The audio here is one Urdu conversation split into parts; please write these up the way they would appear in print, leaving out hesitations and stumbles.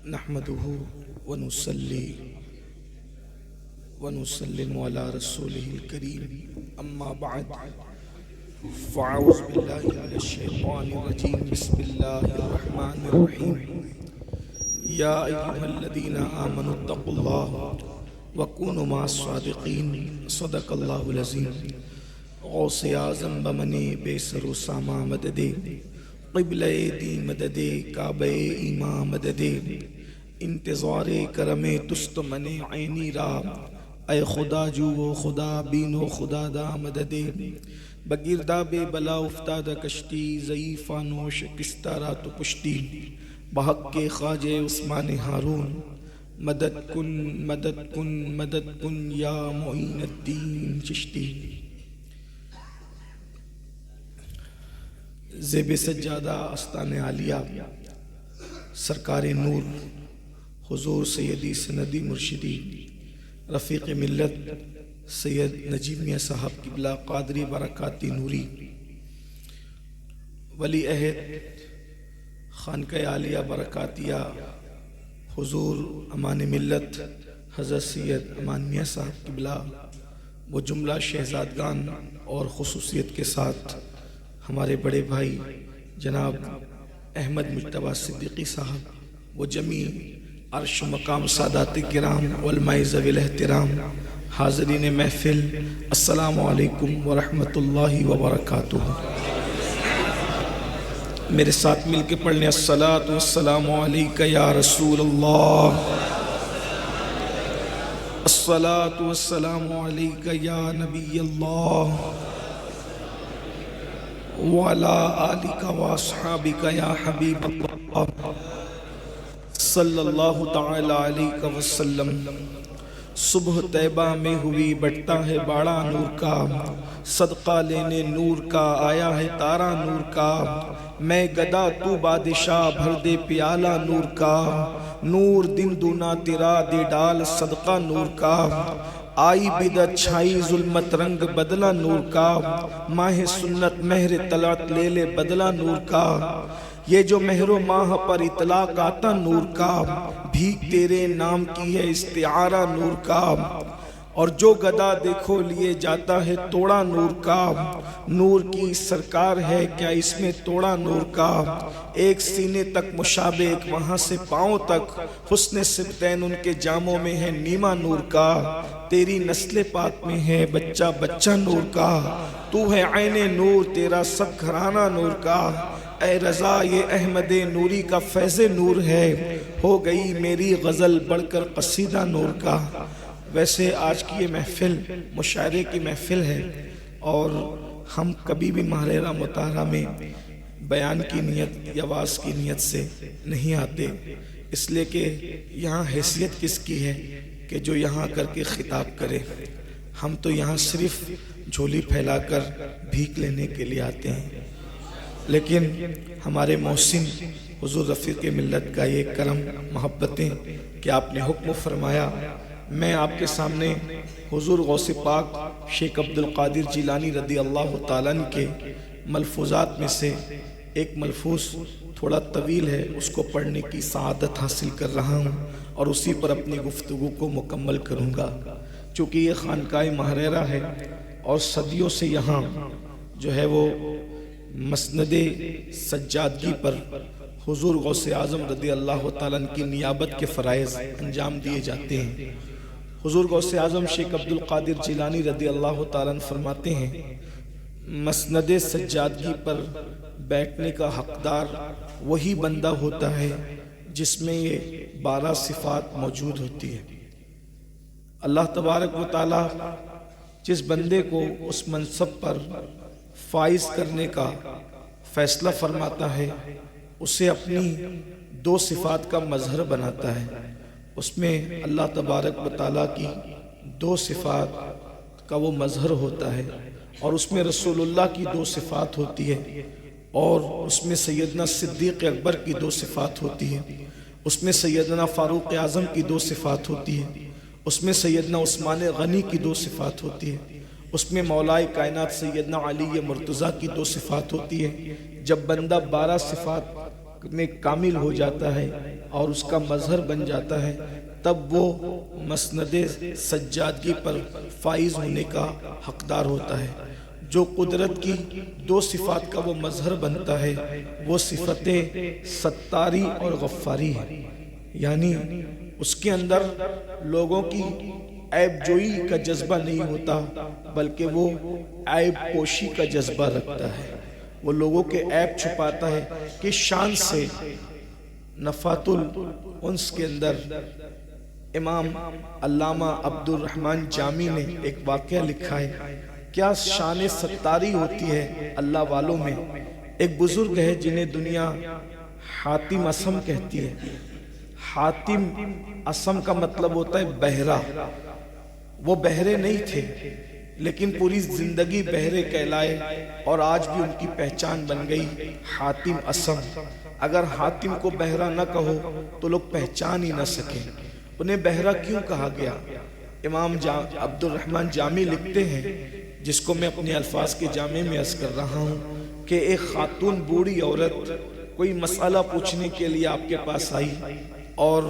نحمده ونصلي ونسلم على رسوله الكريم أما بعد فأعوذ بالله من الشيطان الرجيم بسم الله الرحمن الرحيم يا أيها الذين آمنوا اتقوا الله وكونوا مع الصادقين صدق الله العظيم غوث اعظم بمنِ بے سر و ساما مددے قبلہ دی مددے کعبہ ایماں مددے انتظار کرم تست من عینی را اے خدا جو و خدا بین و خدا دا مددے بگردہ بے بلا افتادہ کشتی ضعیفان و شکستہ رات و پشتی بحق کے خواجہ عثمان ہارون مدد کن مدد کن مدد کن یا معین الدین چشتی زیب سجادہ آستان عالیہ سرکار نور حضور سیدی سندی مرشدی رفیق ملت سید نجیب میاں صاحب قبلہ قادری برکاتی نوری ولی عہد خانقہ عالیہ برکاتیہ حضور امان ملت حضرت سید امان میاں صاحب قبلہ وہ جملہ شہزادگان اور خصوصیت کے ساتھ ہمارے بڑے بھائی جناب احمد مجتبیٰ صدیقی صاحب وہ جمیع عرش و مقام سادات کرام علماء ذوی الاحترام حاضرین محفل السلام علیکم ورحمۃ اللہ وبرکاتہ۔ میرے ساتھ مل کے پڑھ لیں الصلاۃ والسلام علیک یا رسول اللہ، الصلاۃ والسلام علیک یا نبی اللہ وعلا آلک واصحابک یا حبیب اللہ صلی اللہ تعالی علیہ وسلم۔ صبح طیبہ میں ہوئی بٹتا ہے باڑا نور کا، صدقہ لینے نور کا آیا ہے تارا نور کا، میں گدا تو بادشاہ بھر دے پیالہ نور کا، نور دن دونا تیرا دے ڈال صدقہ نور کا، آئی بدعت چھائی ظلمت رنگ بدلہ نور کا، ماہ سنت مہر طلعت لے لے بدلہ نور کا، یہ جو مہر و ماہ پر اطلاق آتا نور کا، بھیک تیرے نام کی ہے استعارہ نور کا، اور جو گدا دیکھو لیے جاتا ہے توڑا نور کا، نور کی سرکار ہے کیا اس میں توڑا نور کا، ایک سینے تک مشابہ ایک وہاں سے پاؤں تک، حسن سبتین ان کے جاموں میں ہے نیمہ نور کا، تیری نسل پاک میں ہے بچہ بچہ نور کا، تو ہے عین نور تیرا سب گھرانہ نور کا، اے رضا یہ احمد نوری کا فیض نور ہے، ہو گئی میری غزل بڑھ کر قصیدہ نور کا۔ ویسے آج کی یہ محفل مشاعرے کی محفل ہے اور ہم کبھی بھی محررہ مطالعہ میں بیان کی نیت یا واعظ کی نیت سے نہیں آتے، اس لیے کہ یہاں حیثیت کس کی ہے کہ جو یہاں کر کے خطاب کرے، ہم تو یہاں صرف جھولی پھیلا کر بھیک لینے کے لیے آتے ہیں، لیکن ہمارے محسن حضور رفیق ملت کا یہ کرم محبتیں کہ آپ نے حکم فرمایا میں آپ کے سامنے حضور غوث پاک شیخ عبد القادر جیلانی رضی اللہ تعالیٰ عنہ کے ملفوظات میں سے ایک ملفوظ تھوڑا طویل ہے، اس کو پڑھنے کی سعادت حاصل کر رہا ہوں اور اسی پر اپنی گفتگو کو مکمل کروں گا، چونکہ یہ خانقاہ محررہ ہے اور صدیوں سے یہاں جو ہے وہ مسند سجادگی پر حضور غوث اعظم رضی اللہ تعالیٰ عنہ کی نیابت کے فرائض انجام دیے جاتے ہیں۔ حضور غوث اعظم شیخ عبد القادر جیلانی رضی اللہ تعالیٰ عنہ فرماتے ہیں مسند سجادگی پر بیٹھنے کا حقدار وہی بندہ ہوتا ہے جس میں یہ 12 صفات موجود ہوتی ہے۔ اللہ تبارک و تعالیٰ جس بندے کو اس منصب پر فائز کرنے کا فیصلہ فرماتا ہے اسے اپنی 2 صفات کا مظہر بناتا ہے، اس میں اللہ تبارک و تعالیٰ کی 2 صفات کا وہ مظہر ہوتا ہے، اور اس میں رسول اللہ کی 2 صفات ہوتی ہے، اور اس میں سیدنا صدیق اکبر کی 2 صفات ہوتی ہے، اس میں سیدنا فاروق اعظم کی 2 صفات ہوتی ہے، اس میں سیدنا عثمان غنی کی 2 صفات ہوتی ہے، اس میں مولائے کائنات سیدنا علی مرتضیٰ کی 2 صفات ہوتی ہے۔ جب بندہ 12 صفات میں کامل ہو جاتا ہے اور اس کا مظہر بن جاتا ہے، تب وہ مسند سجادگی پر فائز ہونے کا حقدار ہوتا ہے۔ جو قدرت کی دو صفات کا وہ مظہر بنتا ہے وہ صفت ستاری اور غفاری ہے، یعنی اس کے اندر لوگوں کی عیب جوئی کا جذبہ نہیں ہوتا بلکہ وہ عیب پوشی کا جذبہ رکھتا ہے، وہ لوگوں کے عیب چھپاتا ہے کہ شان سے۔ نفحات الانس کے اندر امام علامہ عبد الرحمن جامی نے ایک واقعہ لکھا ہے، کیا شان ستاری ہوتی ہے اللہ والوں میں۔ ایک بزرگ ہے جنہیں دنیا حاتم اسم کہتی ہے۔ حاتم اسم کا مطلب ہوتا ہے بہرا، وہ بہرے نہیں تھے لیکن پوری زندگی بہرے کہلائے اور آج بھی ان کی پہچان بن گئی حاتم اسم۔ اگر حاتم کو بہرا نہ کہو تو لوگ پہچان ہی نہ سکیں، انہیں بہرا کیوں کہا گیا؟ امام عبد الرحمن جامی لکھتے ہیں، جس کو میں اپنے الفاظ کے جامع میں عرض کر رہا ہوں، کہ ایک خاتون بوڑھی عورت کوئی مسئلہ پوچھنے کے لیے آپ کے پاس آئی اور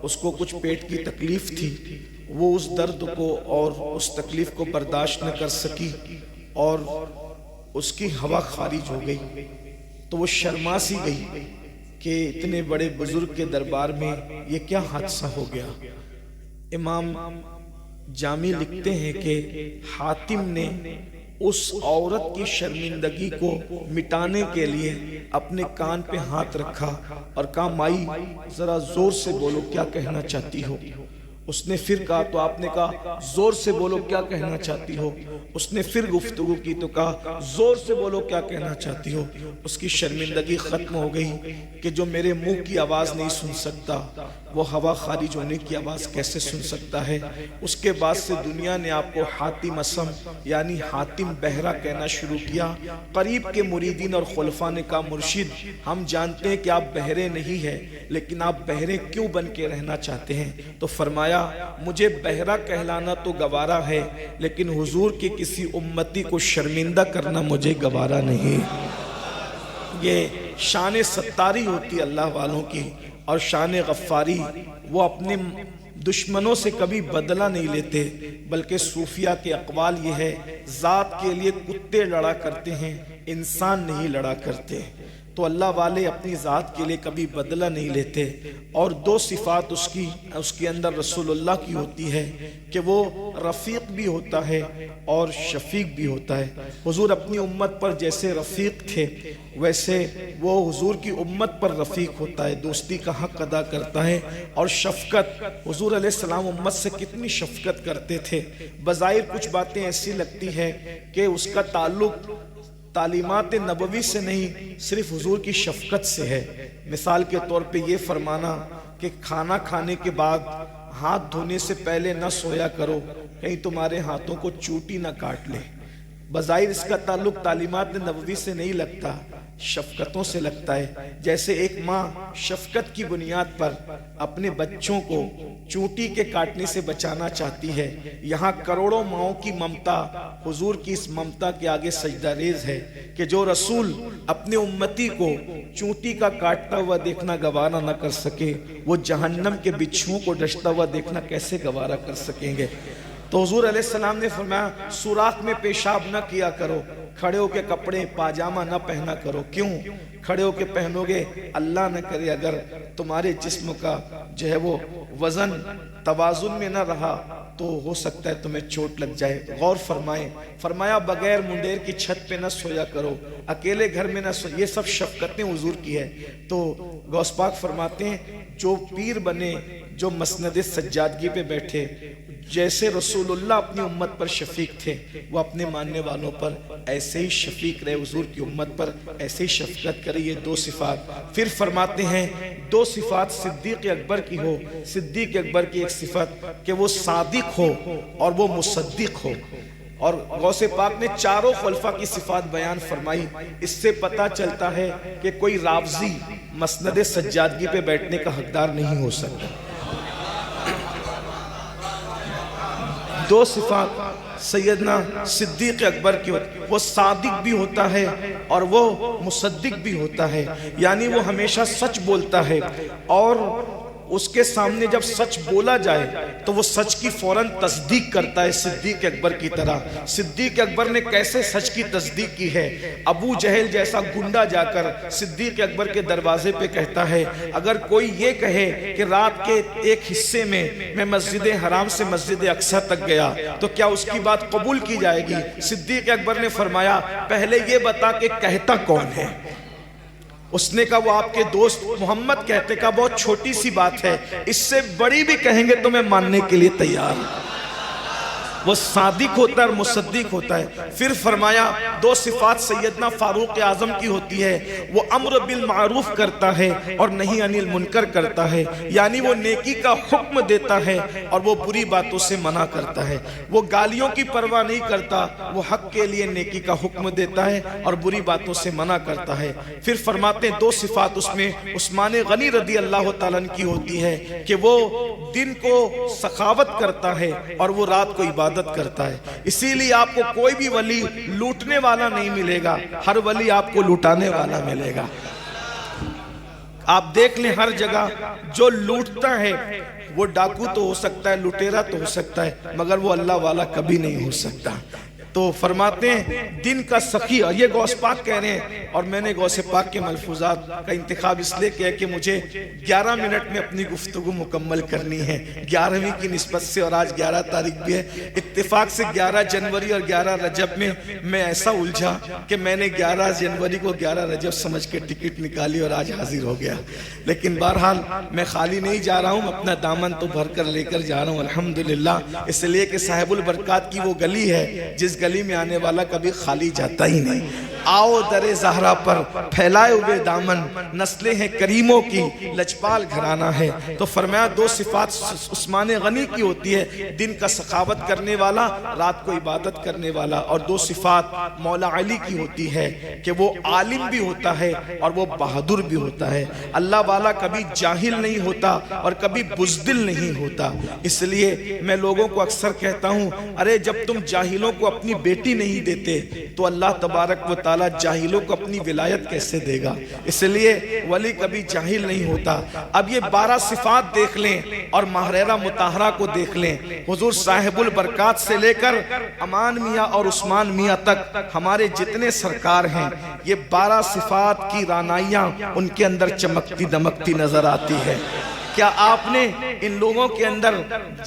اس کو کچھ پیٹ کی تکلیف تھی، وہ اس درد کو اور اس تکلیف کو برداشت نہ کر سکی اور اس کی ہوا خارج ہو گئی، تو وہ شرما سی گئی کہ اتنے بڑے بزرگ کے دربار میں یہ کیا حادثہ ہو گیا۔ امام جامی لکھتے ہیں کہ حاتم نے اس عورت کی شرمندگی کو مٹانے کے لیے اپنے کان پہ ہاتھ رکھا اور کہا مائی ذرا زور سے بولو کیا کہنا چاہتی ہو۔ اس نے پھر کہا تو آپ نے کہا زور سے بولو کیا کہنا چاہتی ہو۔ اس نے پھر گفتگو کی تو کہا زور سے بولو کیا کہنا چاہتی ہو۔ اس کی شرمندگی ختم ہو گئی کہ جو میرے منہ کی آواز نہیں سن سکتا وہ ہوا خارج ہونے کی آواز کیسے سن سکتا ہے۔ اس کے بعد سے دنیا نے آپ کو حاتم اسم یعنی حاتم بہرا کہنا شروع کیا۔ قریب کے مریدین اور خلفاء نے کہا مرشد ہم جانتے ہیں کہ آپ بہرے نہیں ہیں لیکن آپ بہرے کیوں بن کے رہنا چاہتے ہیں؟ تو فرمایا مجھے بہرا کہلانا تو گوارا ہے لیکن حضور کی کسی امتی کو شرمندہ کرنا مجھے گوارا نہیں۔ یہ شان ستاری ہوتی اللہ والوں کی، اور شان غفاری وہ اپنے دشمنوں سے کبھی بدلہ نہیں لیتے، بلکہ صوفیہ کے اقوال یہ ہے ذات کے لیے کتے لڑا کرتے ہیں انسان نہیں لڑا کرتے۔ تو اللہ والے اپنی ذات کے لیے کبھی بدلہ نہیں لیتے، اور دو صفات اس کے اندر رسول اللہ کی ہوتی ہے کہ وہ رفیق بھی ہوتا ہے اور شفیق بھی ہوتا ہے۔ حضور اپنی امت پر جیسے رفیق تھے ویسے وہ حضور کی امت پر رفیق ہوتا ہے، دوستی کا حق ادا کرتا ہے۔ اور شفقت، حضور علیہ السلام امت سے کتنی شفقت کرتے تھے۔ بظاہر کچھ باتیں ایسی لگتی ہے کہ اس کا تعلق تعلیمات نبوی سے نہیں صرف حضور کی شفقت سے ہے۔ مثال کے طور پہ یہ فرمانا کہ کھانا کھانے کے بعد ہاتھ دھونے سے پہلے نہ سویا کرو کہیں تمہارے ہاتھوں کو چوٹی نہ کاٹ لے، بظاہر اس کا تعلق تعلیمات نبوی سے نہیں لگتا، شفقتوں سے لگتا ہے۔ جیسے ایک ماں شفقت کی بنیاد پر اپنے بچوں کو چونٹی کے کاٹنے سے بچانا چاہتی ہے، یہاں کروڑوں ماؤں کی ممتا حضور کی اس ممتا کے آگے سجدہ ریز ہے کہ جو رسول اپنے امتی کو چونٹی کا کاٹتا ہوا دیکھنا گوارا نہ کر سکے وہ جہنم کے بچھوؤں کو ڈستا ہوا دیکھنا کیسے گوارا کر سکیں گے۔ تو حضور علیہ السلام نے فرمایا سوراخ میں پیشاب نہ کیا کرو، کھڑے ہو کے کپڑے پاجامہ نہ پہنا کرو۔ کیوں؟ کھڑے ہو کے پہنو گے اللہ نہ کرے اگر تمہارے جسم کا جو ہے وہ وزن توازن میں نہ رہا تو ہو سکتا ہے تمہیں چوٹ لگ جائے۔ غور فرمائیں، فرمایا بغیر منڈیر کی چھت پہ نہ سویا کرو، اکیلے گھر میں نہ سو، یہ سب شفقتیں حضور کی ہے۔ تو غوث پاک فرماتے ہیں جو پیر بنے، جو مسند سجادگی پہ بیٹھے، جیسے رسول اللہ اپنی امت پر شفیق تھے وہ اپنے ماننے والوں پر ایسے ہی شفیق رہے، حضور کی امت پر ایسے ہی شفقت کرے۔ یہ دو صفات پھر فرماتے ہیں دو صفات صدیق اکبر کی ہو۔ صدیق اکبر کی ایک صفت کہ وہ صادق ہو اور وہ مصدق ہو، اور غوث پاک نے چاروں خلفاء کی صفات بیان فرمائی۔ اس سے پتہ چلتا ہے کہ کوئی رافضی مسند سجادگی پہ بیٹھنے کا حقدار نہیں ہو سکتا۔ دو صفات سیدنا صدیق اکبر کی ہوتی ہے۔ وہ صادق بھی ہوتا ہے اور وہ مصدق بھی ہوتا ہے، یعنی وہ ہمیشہ سچ بولتا ہے، اور اس کے سامنے جب سچ بولا جائے تو وہ سچ کی فوراً تصدیق کرتا ہے، صدیق اکبر کی طرح۔ صدیق اکبر نے کیسے سچ کی تصدیق کی ہے؟ ابو جہل جیسا گنڈا جا کر صدیق اکبر کے دروازے پہ کہتا ہے اگر کوئی یہ کہے کہ رات کے ایک حصے میں مسجد حرام سے مسجد اقصی تک گیا تو کیا اس کی بات قبول کی جائے گی؟ صدیق اکبر نے فرمایا پہلے یہ بتا کہ کہتا کون ہے؟ اس نے کہا وہ آپ کے دوست محمد کہتے، کہا بہت چھوٹی سی بات ہے، اس سے بڑی بھی کہیں گے تو میں ماننے کے لیے تیار ہوں۔ وہ صادق ہوتا ہے اور مصدق ہوتا ہے۔ پھر فرمایا دو صفات سیدنا فاروق اعظم کی ہوتی ہے، وہ امر بالمعروف کرتا ہے اور نہی عن المنکر کرتا ہے، یعنی وہ نیکی کا حکم دیتا ہے اور وہ بری باتوں سے منع کرتا ہے۔ وہ گالیوں کی پرواہ نہیں کرتا، وہ حق کے لیے نیکی کا حکم دیتا ہے اور بری باتوں سے منع کرتا ہے۔ پھر فرماتے ہیں دو صفات اس میں عثمان غنی رضی اللہ تعالیٰ عنہ کی ہوتی ہے کہ وہ دن کو سخاوت کرتا ہے اور وہ رات کو عبادت کرتا ہے۔ اسی لیے آپ کو کوئی بھی ولی لوٹنے والا نہیں ملے گا، ہر ولی آپ کو لوٹانے والا ملے گا۔ آپ دیکھ لیں ہر جگہ جو لوٹتا ہے وہ ڈاکو تو ہو سکتا ہے، لٹیرا تو ہو سکتا ہے، مگر وہ اللہ والا کبھی نہیں ہو سکتا۔ تو فرماتے ہیں دن کا سخی، یہ غوث پاک کہہ رہے ہیں، اور میں نے غوث پاک کے ملفوظات کا انتخاب اس لیے کیا کہ مجھے 11 منٹ میں اپنی گفتگو مکمل کرنی ہے 11ویں کی نسبت سے، اور آج 11 تاریخ بھی ہے۔ اتفاق سے 11 جنوری اور 11 رجب میں ایسا الجھا کہ میں نے 11 جنوری کو 11 رجب سمجھ کے ٹکٹ نکالی اور آج حاضر ہو گیا۔ لیکن بہرحال میں خالی نہیں جا رہا ہوں، اپنا دامن تو بھر کر لے کر جا رہا ہوں الحمدللہ، اس لیے کہ صاحب البرکات کی وہ گلی ہے جس گلی میں آنے والا کبھی خالی جاتا ہی نہیں۔ آؤ در زہرا پر پھیلائے ہوئے دامن، نسلیں ہیں کریموں کی لجپال گھرانہ ہے۔ تو فرمایا دو صفات عثمان غنی کی ہوتی ہے، دن کا سخاوت کرنے والا، رات کو عبادت کرنے والا، اور دو صفات مولا علی کی ہوتی ہے کہ وہ عالم بھی ہوتا ہے اور وہ بہادر بھی ہوتا ہے۔ اللہ والا کبھی جاہل نہیں ہوتا اور کبھی بزدل نہیں ہوتا۔ اس لیے میں لوگوں کو اکثر کہتا ہوں ارے جب تم جاہلوں کو اپنی بیٹی نہیں دیتے تو اللہ تبارک و تعالیٰ جاہلوں کو اپنی ولایت کیسے دے گا؟ اس لیے ولی کبھی جاہل نہیں ہوتا۔ اب یہ 12 صفات دیکھ لیں اور ماہرہ مطہرہ کو دیکھ لیں، حضور صاحب البرکات سے لے کر امان میاں اور عثمان میاں تک ہمارے جتنے سرکار ہیں، یہ 12 صفات کی رانائیاں ان کے اندر چمکتی دمکتی نظر آتی ہے۔ کیا آپ نے ان لوگوں کے اندر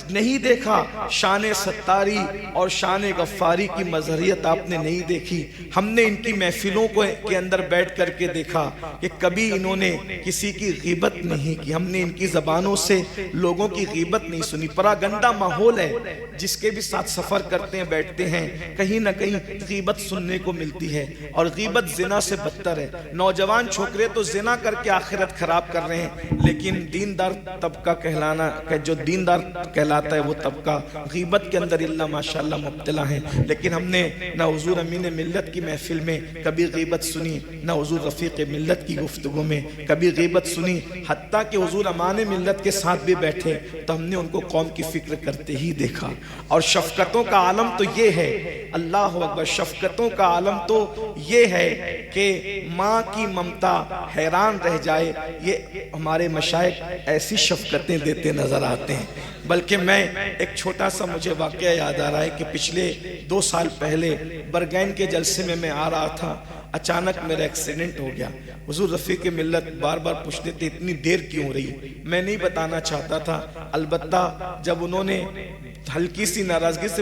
نہیں دیکھا شان ستاری اور شان غفاری کی مظہریت؟ آپ نے نہیں دیکھی؟ ہم نے ان کی محفلوں کے اندر بیٹھ کر کے دیکھا کہ کبھی انہوں نے کسی کی غیبت نہیں کی، ہم نے ان کی زبانوں سے لوگوں کی غیبت نہیں سنی۔ پراگندہ ماحول ہے، جس کے بھی ساتھ سفر کرتے ہیں بیٹھتے ہیں کہیں نہ کہیں غیبت سننے کو ملتی ہے، اور غیبت زنا سے بدتر ہے۔ نوجوان چھوکرے تو زنا کر کے آخرت خراب کر رہے ہیں، لیکن دیندار طبقہ کہلانا کہ جو دیندار کہلاتا ہے وہ طبقہ غیبت کے اندر اللہ ماشاءاللہ مبتلا ہے۔ لیکن ہم نے نہ حضور امین ملت کی محفل میں کبھی غیبت سنی، نہ حضور رفیق ملت کی گفتگو میں کبھی غیبت سنی، حتیٰ کہ حضور امان ملت کے ساتھ بھی بیٹھے تو ہم نے ان کو قوم کی فکر کرتے ہی دیکھا۔ اور شفقتوں کا عالم تو یہ ہے، اللہ اکبر، شفقتوں کا عالم تو یہ ہے کہ ماں کی ممتا حیران رہ جائے۔ یہ ہمارے مشائخ ایسی شفقتیں دیتے نظر آتے ہیں۔ بلکہ میں ایک چھوٹا سا مجھے واقعہ یاد آ رہا ہے کہ پچھلے 2 سال پہلے برگین کے جلسے میں آ رہا تھا، اچانک میرا ایکسیڈنٹ ہو گیا۔ حضور رفیق ملت بار بار پوچھتے تھے اتنی دیر کیوں ہو رہی؟ میں نہیں بتانا چاہتا تھا، البتہ جب انہوں نے ہلکی سی ناراضگی سے